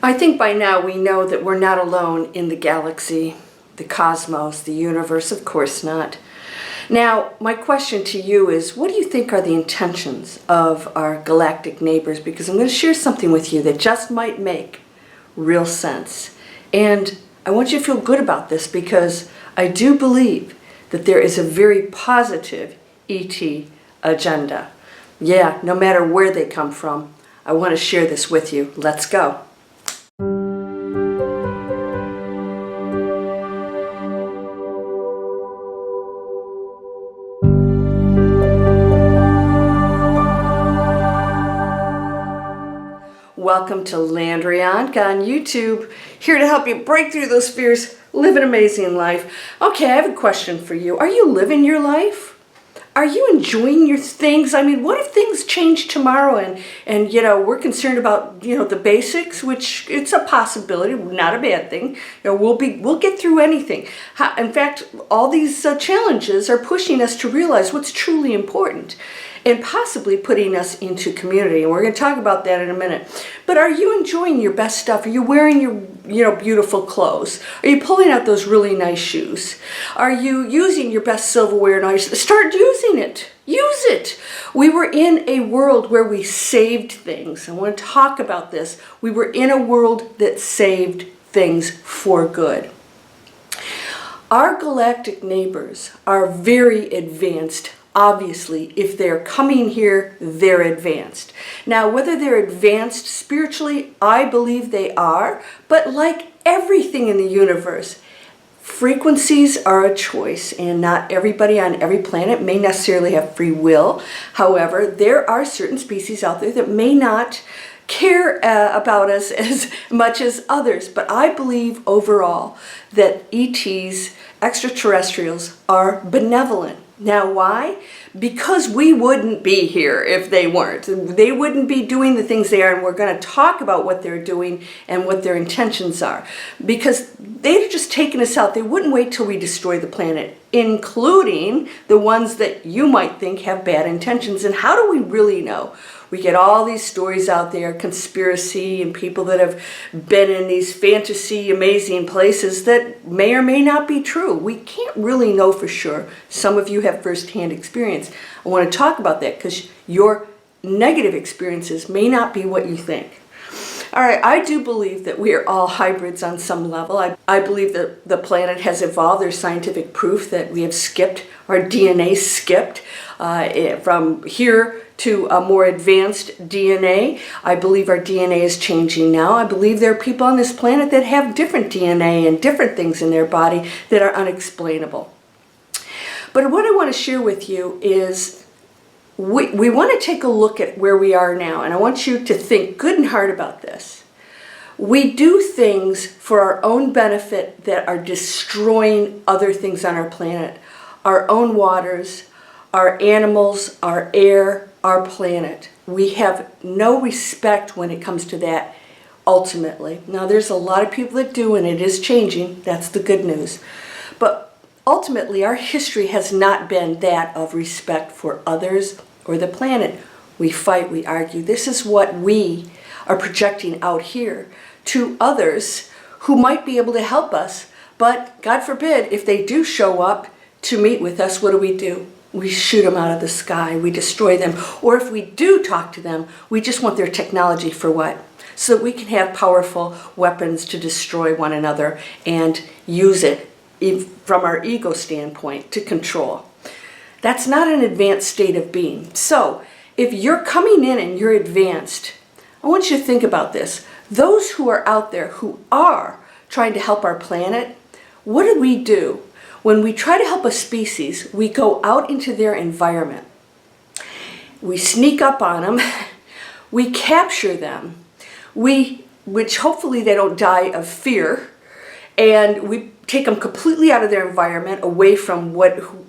I think by now we know that we're not alone in the galaxy, the cosmos, the universe, of course not. Now, my question to you is, what do you think are the intentions of our galactic neighbors? Because I'm going to share something with you that just might make real sense. And I want you to feel good about this because I do believe that there is a very positive ET agenda. Yeah, no matter where they come from, I want to share this with you. Let's go. Welcome to Landria Onkka on YouTube, here to help you break through those fears, live an amazing life. Okay, I have a question for you. Are you living your life? Are you enjoying your things? I mean, what if things change tomorrow and we're concerned about, the basics, which it's a possibility, not a bad thing. We'll get through anything. In fact, all these challenges are pushing us to realize what's truly important and possibly putting us into community. And we're going to talk about that in a minute. But are you enjoying your best stuff? Are you wearing your beautiful clothes? Are you pulling out those really nice shoes? Are you using your best silverware? Start using it. Use it. We were in a world where we saved things. I want to talk about this. We were in a world that saved things for good. Our galactic neighbors are very advanced. Obviously, if they're coming here, they're advanced. Now, whether they're advanced spiritually, I believe they are, but like everything in the universe, frequencies are a choice, and not everybody on every planet may necessarily have free will. However, there are certain species out there that may not care about us as much as others, but I believe overall that ETs, extraterrestrials, are benevolent. Now, why? Because we wouldn't be here if they weren't. They wouldn't be doing the things they are, and we're going to talk about what they're doing and what their intentions are. Because they've just taken us out. They wouldn't wait till we destroy the planet, including the ones that you might think have bad intentions. And how do we really know? We get all these stories out there, conspiracy, and people that have been in these fantasy, amazing places that may or may not be true. We can't really know for sure. Some of you have firsthand experience. I want to talk about that because your negative experiences may not be what you think. All right, I do believe that we are all hybrids on some level. I believe that the planet has evolved. There's scientific proof that we have skipped, our DNA skipped from here to a more advanced DNA. I believe our DNA is changing now. I believe there are people on this planet that have different DNA and different things in their body that are unexplainable. But what I want to share with you is we want to take a look at where we are now, and I want you to think good and hard about this. We do things for our own benefit that are destroying other things on our planet, our own waters, our animals, our air, our planet. We have no respect when it comes to that, ultimately. Now, there's a lot of people that do, and it is changing. That's the good news. But ultimately, our history has not been that of respect for others or the planet. We fight, we argue. This is what we are projecting out here to others who might be able to help us. But God forbid, if they do show up to meet with us, what do? We shoot them out of the sky. We destroy them. Or if we do talk to them, we just want their technology for what? So that we can have powerful weapons to destroy one another and use it from our ego standpoint to control. That's not an advanced state of being. So if you're coming in and you're advanced, I want you to think about this. Those who are out there who are trying to help our planet, what do? When we try to help a species, we go out into their environment. We sneak up on them. We capture them. Which hopefully they don't die of fear. And we take them completely out of their environment, away from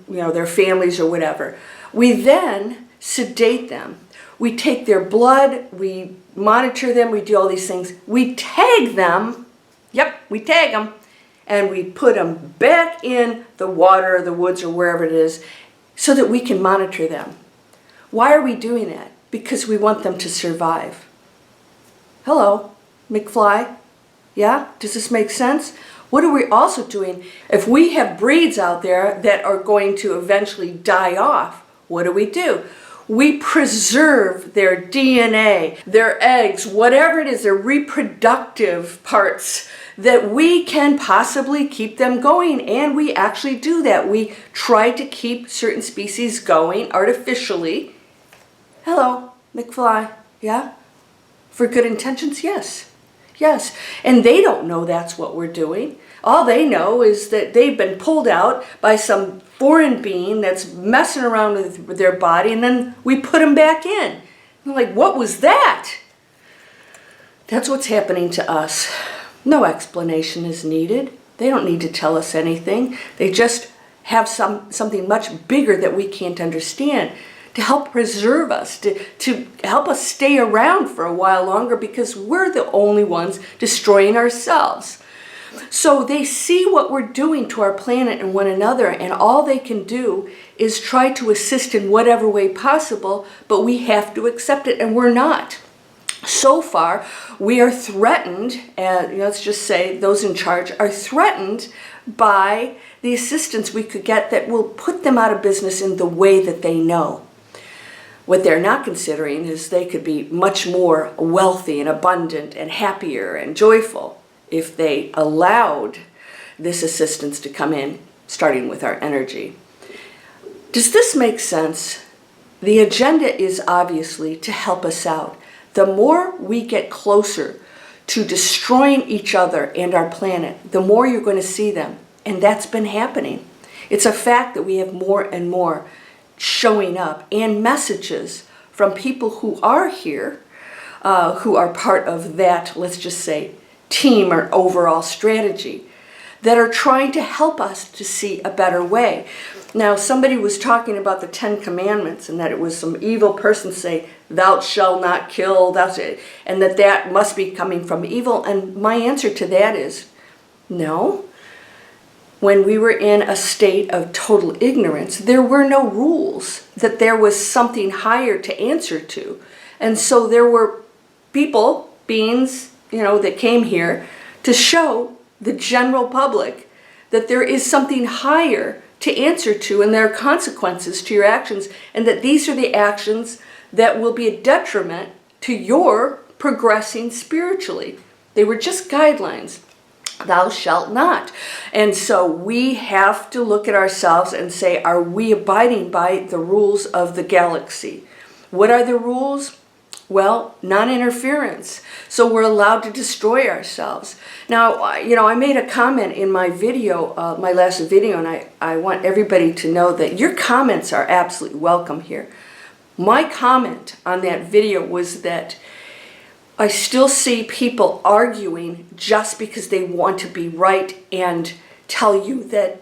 their families or whatever. We then sedate them. We take their blood. We monitor them. We do all these things. We tag them. Yep, we tag them. And we put them back in the water or the woods or wherever it is so that we can monitor them. Why are we doing that? Because we want them to survive. Hello, McFly. Yeah? Does this make sense? What are we also doing? If we have breeds out there that are going to eventually die off, what do? We preserve their DNA, their eggs, whatever it is, their reproductive parts, that we can possibly keep them going. And we actually do that. We try to keep certain species going artificially. Hello, McFly. Yeah? For good intentions? Yes. Yes. And they don't know that's what we're doing. All they know is that they've been pulled out by some foreign being that's messing around with their body, and then we put them back in. And they're like, what was that? That's what's happening to us. No explanation is needed. They don't need to tell us anything. They just have something much bigger that we can't understand to help preserve us, to help us stay around for a while longer, because we're the only ones destroying ourselves. So they see what we're doing to our planet and one another, and all they can do is try to assist in whatever way possible, but we have to accept it, and we're not. So far, we are threatened, and let's just say those in charge are threatened by the assistance we could get that will put them out of business in the way that they know. What they're not considering is they could be much more wealthy and abundant and happier and joyful if they allowed this assistance to come in, starting with our energy. Does this make sense? The agenda is obviously to help us out. The more we get closer to destroying each other and our planet, the more you're going to see them. And that's been happening. It's a fact that we have more and more showing up, and messages from people who are here, who are part of that, let's just say, team or overall strategy, that are trying to help us to see a better way. Now, somebody was talking about the 10 Commandments, and that it was some evil person say, thou shalt not kill, and that must be coming from evil. And my answer to that is, no. When we were in a state of total ignorance, there were no rules, that there was something higher to answer to. And so there were people, beings, that came here to show the general public that there is something higher to answer to, and there are consequences to your actions, and that these are the actions that will be a detriment to your progressing spiritually. They were just guidelines. Thou shalt not. And so we have to look at ourselves and say, are we abiding by the rules of the galaxy? What are the rules? Well, non-interference. So we're allowed to destroy ourselves. Now, I made a comment in my video, my last video, and I want everybody to know that your comments are absolutely welcome here. My comment on that video was that I still see people arguing just because they want to be right and tell you that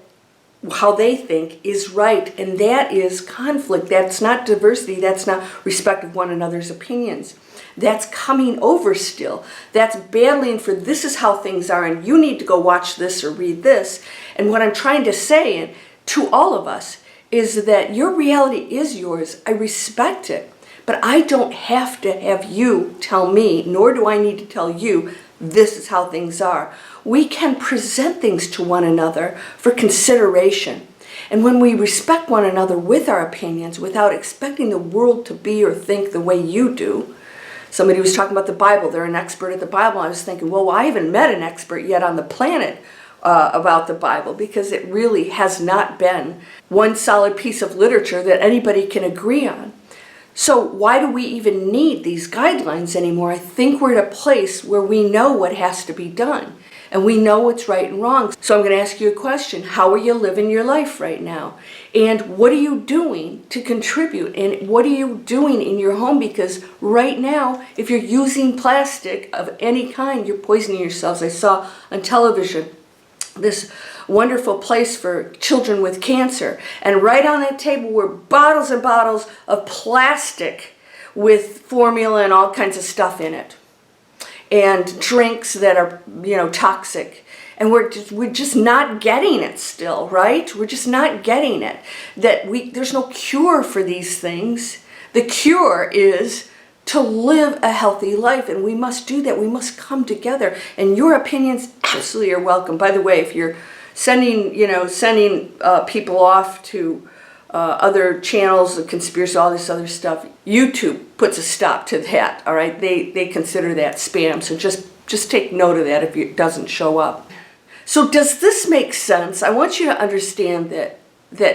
how they think is right. And that is conflict. That's not diversity. That's not respect of one another's opinions. That's coming over still. That's battling for this is how things are, and you need to go watch this or read this. And what I'm trying to say to all of us is that your reality is yours. I respect it. But I don't have to have you tell me, nor do I need to tell you, this is how things are. We can present things to one another for consideration. And when we respect one another with our opinions, without expecting the world to be or think the way you do. Somebody was talking about the Bible. They're an expert at the Bible. I was thinking, well, I haven't met an expert yet on the planet about the Bible, because it really has not been one solid piece of literature that anybody can agree on. So why do we even need these guidelines anymore? I think we're at a place where we know what has to be done, and we know what's right and wrong. So I'm going to ask you a question. How are you living your life right now? And what are you doing to contribute? And what are you doing in your home? Because right now, if you're using plastic of any kind, you're poisoning yourselves. I saw on television this wonderful place for children with cancer. And right on that table were bottles and bottles of plastic with formula and all kinds of stuff in it. And drinks that are, toxic. And we're just not getting it still, right? We're just not getting it. There's no cure for these things. The cure is to live a healthy life, and we must do that. We must come together, and your opinions absolutely are welcome. By the way, if you're sending people off to other channels, the conspiracy, all this other stuff, YouTube puts a stop to that. All right, they consider that spam. So just take note of that if it doesn't show up. So does this make sense? I want you to understand that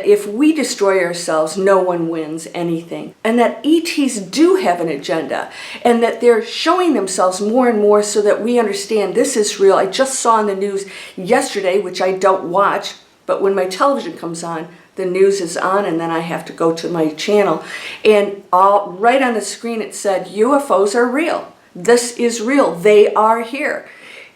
if we destroy ourselves, no one wins anything. And that ETs do have an agenda, and that they're showing themselves more and more so that we understand this is real. I just saw in the news yesterday, which I don't watch, but when my television comes on, the news is on, and then I have to go to my channel. And right on the screen it said, UFOs are real. This is real. They are here.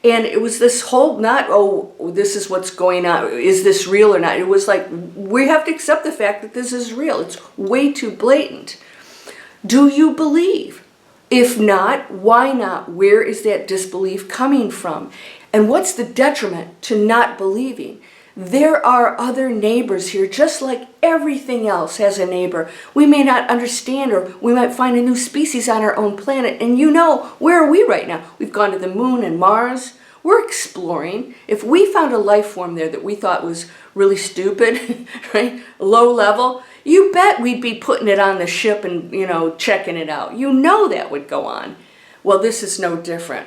And it was this whole, not, oh, this is what's going on, is this real or not? It was like, we have to accept the fact that this is real. It's way too blatant. Do you believe? If not, why not? Where is that disbelief coming from? And what's the detriment to not believing? There are other neighbors here, just like everything else has a neighbor. We may not understand, or we might find a new species on our own planet. And where are we right now? We've gone to the moon and Mars. We're exploring. If we found a life form there that we thought was really stupid, right, low level, you bet we'd be putting it on the ship and, checking it out. That would go on. Well, this is no different.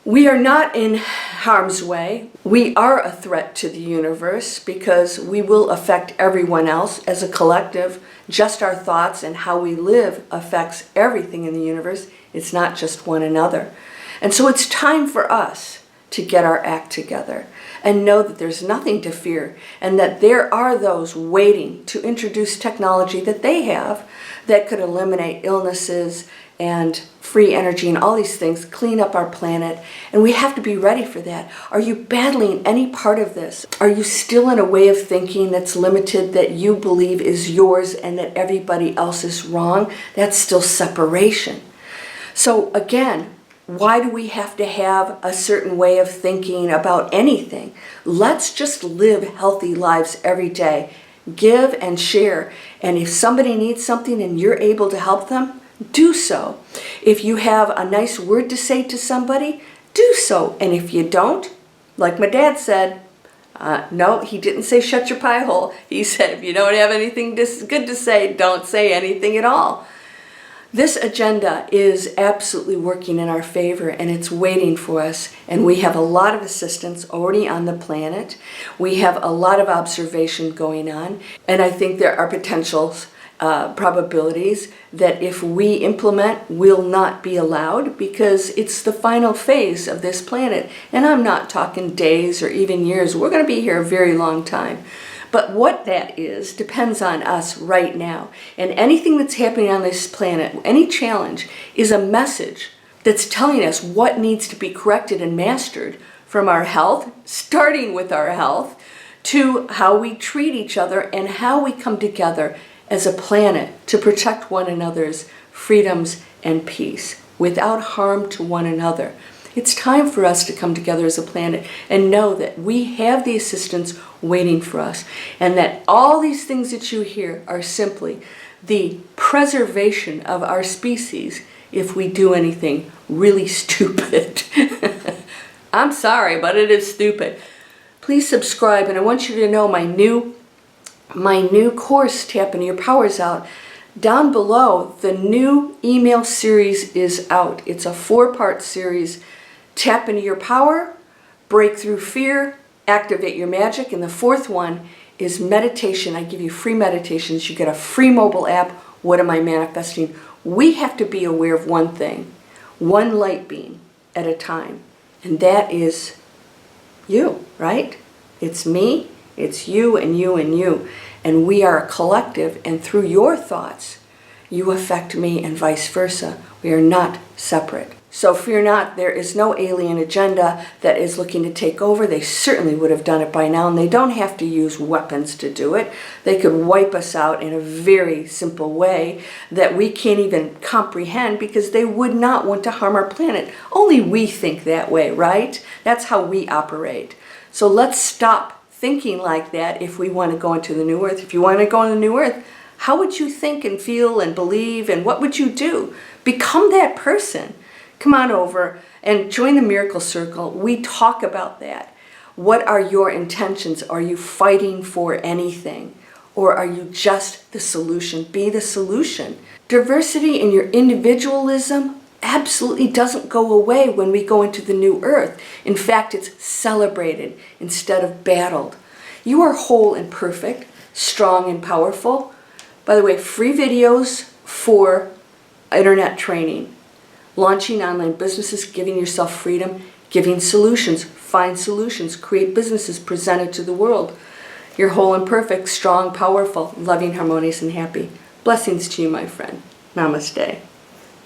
We are not in harm's way. We are a threat to the universe because we will affect everyone else as a collective. Just our thoughts and how we live affects everything in the universe. It's not just one another. And so it's time for us to get our act together and know that there's nothing to fear, and that there are those waiting to introduce technology that they have that could eliminate illnesses and free energy and all these things, clean up our planet, and we have to be ready for that. Are you battling any part of this? Are you still in a way of thinking that's limited, that you believe is yours and that everybody else is wrong? That's still separation. So again, why do we have to have a certain way of thinking about anything? Let's just live healthy lives every day. Give and share. And if somebody needs something and you're able to help them, do so. If you have a nice word to say to somebody, do so. And if you don't, like my dad said, no, he didn't say shut your pie hole. He said if you don't have anything good to say, don't say anything at all. This agenda is absolutely working in our favor, and it's waiting for us. And we have a lot of assistance already on the planet. We have a lot of observation going on. And I think there are potentials, probabilities that if we implement, will not be allowed, because it's the final phase of this planet. And I'm not talking days or even years. We're going to be here a very long time. But what that is depends on us right now. And anything that's happening on this planet, any challenge, is a message that's telling us what needs to be corrected and mastered, from our health, starting with our health, to how we treat each other and how we come together as a planet to protect one another's freedoms and peace without harm to one another. It's time for us to come together as a planet and know that we have the assistance waiting for us, and that all these things that you hear are simply the preservation of our species if we do anything really stupid. I'm sorry, but it is stupid. Please subscribe, and I want you to know my new course, Tapping Your Powers Out. Down below, the new email series is out. It's a 4-part series. Tap into your power, break through fear, activate your magic, and the 4th one is meditation. I give you free meditations. You get a free mobile app. What am I manifesting? We have to be aware of one thing, one light beam at a time, and that is you, right? It's me, it's you, and you, and you. And we are a collective, and through your thoughts, you affect me, and vice versa. We are not separate. So fear not, there is no alien agenda that is looking to take over. They certainly would have done it by now, and they don't have to use weapons to do it. They could wipe us out in a very simple way that we can't even comprehend, because they would not want to harm our planet. Only we think that way, right? That's how we operate. So let's stop thinking like that if we want to go into the new earth. If you want to go into the new earth, How would you think and feel and believe, and what would you do? Become that person. Come on over and join the Miracle Circle. We talk about that. What are your intentions? Are you fighting for anything? Or are you just the solution? Be the solution. Diversity in your individualism absolutely doesn't go away when we go into the new earth. In fact, it's celebrated instead of battled. You are whole and perfect, strong and powerful. By the way, free videos for internet training, launching online businesses, giving yourself freedom, giving solutions, find solutions, create businesses presented to the world. You're whole and perfect, strong, powerful, loving, harmonious, and happy. Blessings to you, my friend. Namaste.